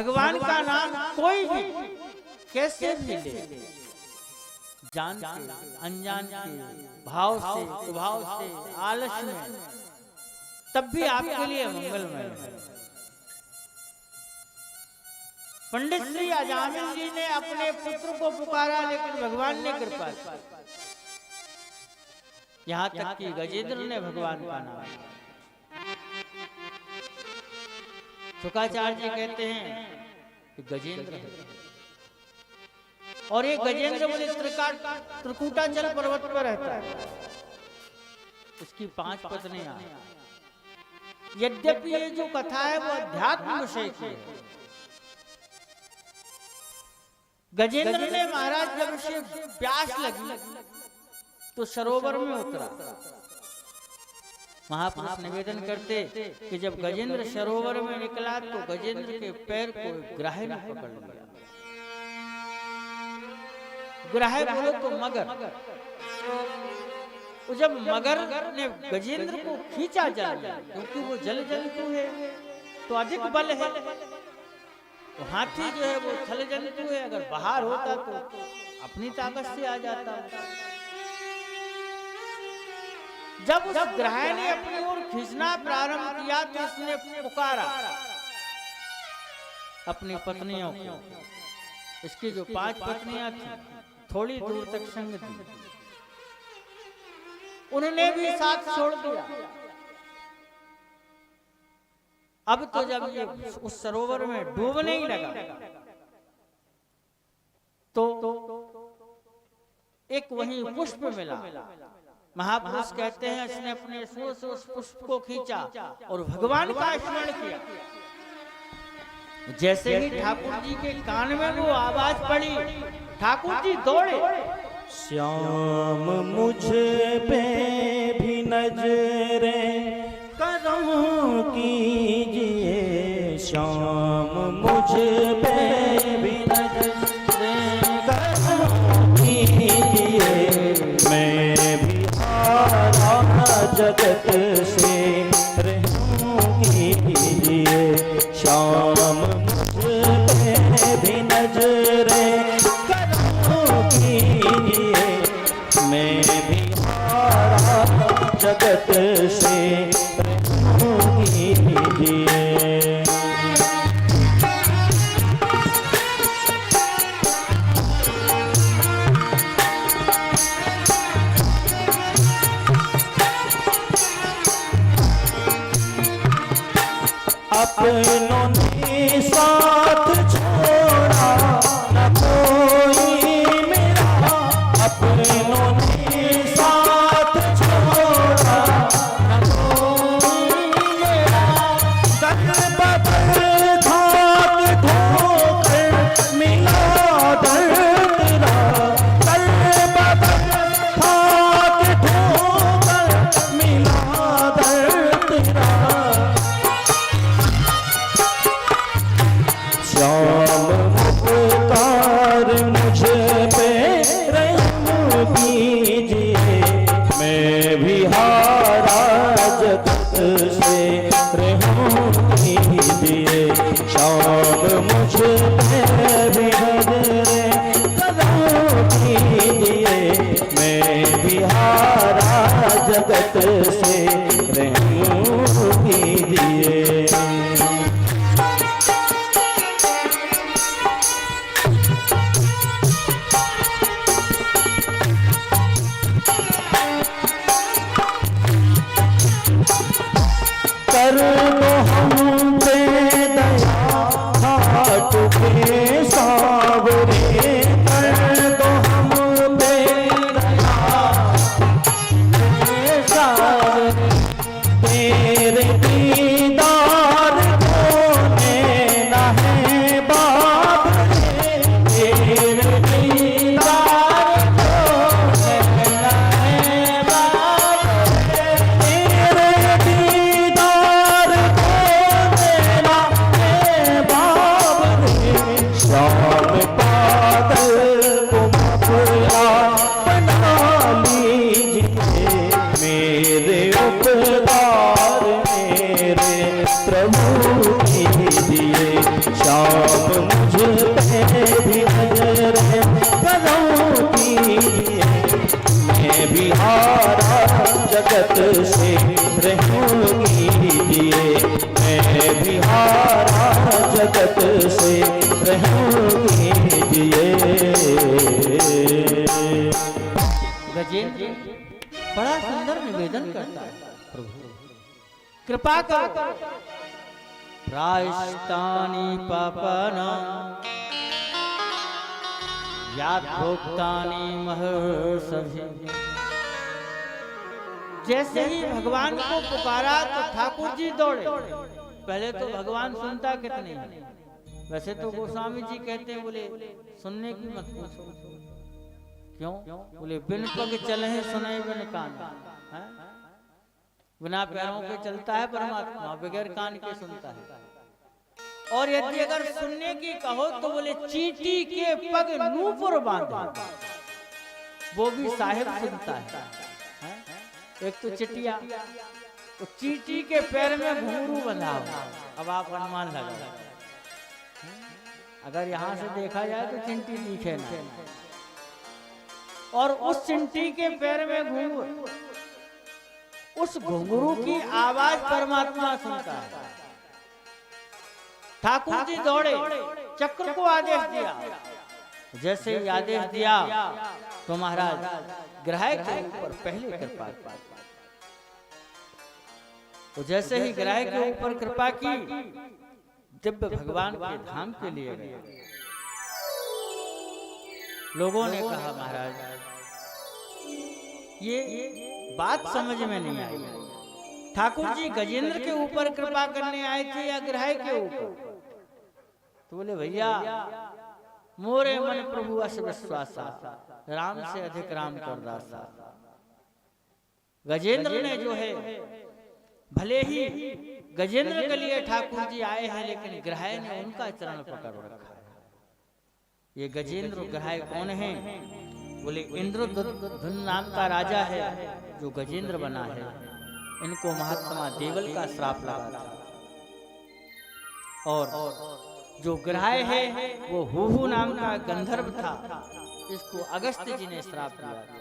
भगवान का नाम कोई भी कैसे भी ले, जान के अनजान के भाव से स्वभाव से आलस में, तब भी आपके लिए मंगलमय है। पंडित श्री अजामिल जी ने अपने पुत्र को पुकारा, लेकिन भगवान ने कृपा की। यहाँ तक कि गजेंद्र ने भगवान का नाम लिया। शुक्राचार्य जी कहते हैं कि गजेंद्र है, और ये गजेंद्र मुनि त्रिकूटाचल पर्वत पर रहता है। उसकी 5 पत्नियां। यद्यपि ये जो कथा है वो अध्यात्म विषय की है। गजेंद्र ने महाराज जब उसे प्यास लगी तो सरोवर में उतरा। महापुरुष निवेदन करते कि जब गजेंद्र सरोवर में निकला तो गजेंद्र के पैर को ग्राह ने पकड़ लिया। ग्राह बोलो तो मगर। तो जब मगर ने गजेंद्र को खींचा जल, क्योंकि वो जल जंतु है तो अधिक बल है, तो हाथी जो है वो थल जंतु है, अगर बाहर होता तो अपनी ताकत से आ जाता। जब उस ग्राह ने अपनी ओर खींचना प्रारंभ किया तो उसने पुकारा अपनी पत्नियों को। इसकी जो 5 पत्नियां थी थोड़ी दूर तक संग दी, उन्होंने भी साथ छोड़ दिया। अब तो जब ये उस सरोवर में डूबने ही लगा तो एक वहीं पुष्प मिला। महापुरुष कहते हैं इसने अपने सुर से उस पुष्प को खींचा और भगवान का स्मरण किया। जैसे ही ठाकुर जी के कान में वो आवाज पड़ी, ठाकुर जी दौड़े। श्याम मुझ पे भी नजरें करम कीजिए, श्याम मुझ पे भी नजरें करम कीजिए। मैं भी जगत से रहूं कीजिए, श्याम मुझ पे भी नजरें करम कीजिए। मैं भी हारा जगत से रहूं कीजिए। अपनों ने साथ छोड़ा न कोई मेरा, अपनों ने साथ छोड़ा न कोई मेरा। दर बदर धाक ठोकर मिला दर तेरा, दर बदर धाक ठोकर मिला दर तेरा। श्याम उपकार मुझ पे रहम कीजिए, मैं भी हारा जगत से रहम कीजिए। श्याम मुझ पे भी नजरें करम कीजिए, मैं भी हारा जगत से रहम कीजिए। कर दो हम पे दया हाथ पे सावरे, कर दो हम पे दया सावरे। तेरे दीदार होने न है बाप रे, तेरे दीदार होने न है बाप रे। तेरे दीदार होने न है बाप रे। जगत से रहम कीजिए। गजेंद्र बड़ा सुंदर निवेदन करता है, प्रभु कृपा करो, प्रायश्चित्तानि पापानां यात भोक्तानि महर्षि। जैसे ही भगवान को पुकारा तो ठाकुर जी दौड़े। पहले तो भगवान सुनता कितने हैं, वैसे तो गोस्वामी जी कहते हैं, बोले सुनने की मत पूछो। क्यों? बोले बिन पग चले सुने बिन कान, बिना पैरों के चलता है परमात्मा, बगैर कान के सुनता है। और यदि अगर सुनने की कहो तो बोले चींटी के पग नूपुर बांधे, वो भी साहिब सुनता है। एक तो चिटिया, तो चींटी के पैर में घुंघरू बंधा हो। अब आप अनुमान लगा, अगर यहाँ से देखा जाए तो चिंटी दिखे ना, और उस चिंटी के पैर में घुंघरू, उस घुंघरू की आवाज परमात्मा सुनता है। ठाकुर जी दौड़े, चक्र को आदेश दिया। जैसे ही आदेश दिया तो महाराज ग्राह के ऊपर पहले कृपा की। तो जैसे ही ग्राह के ऊपर कृपा की, दिव्य भगवान के धाम के लिए गए। लोगों ने कहा महाराज ये बात समझ में नहीं आई, ठाकुर जी गजेंद्र के ऊपर कृपा करने आए थे या ग्राह के ऊपर? तो बोले भैया मोरे मन प्रभु अस विश्वासा, राम से अधिक राम कर दासा। गजेंद्र ने जो है, भले ही गजेंद्र के लिए ठाकुर जी आए हैं, लेकिन ग्राह ने उनका चरण पकड़ रखा है। ये गजेंद्र ग्राह कौन है? बोले इंद्रधुन नाम का राजा है जो गजेंद्र बना है। इनको महात्मा देवल का श्राप लगा था, और जो ग्राह है वो हुहु नाम का गंधर्व था, इसको अगस्त्य जी ने श्राप दिया था।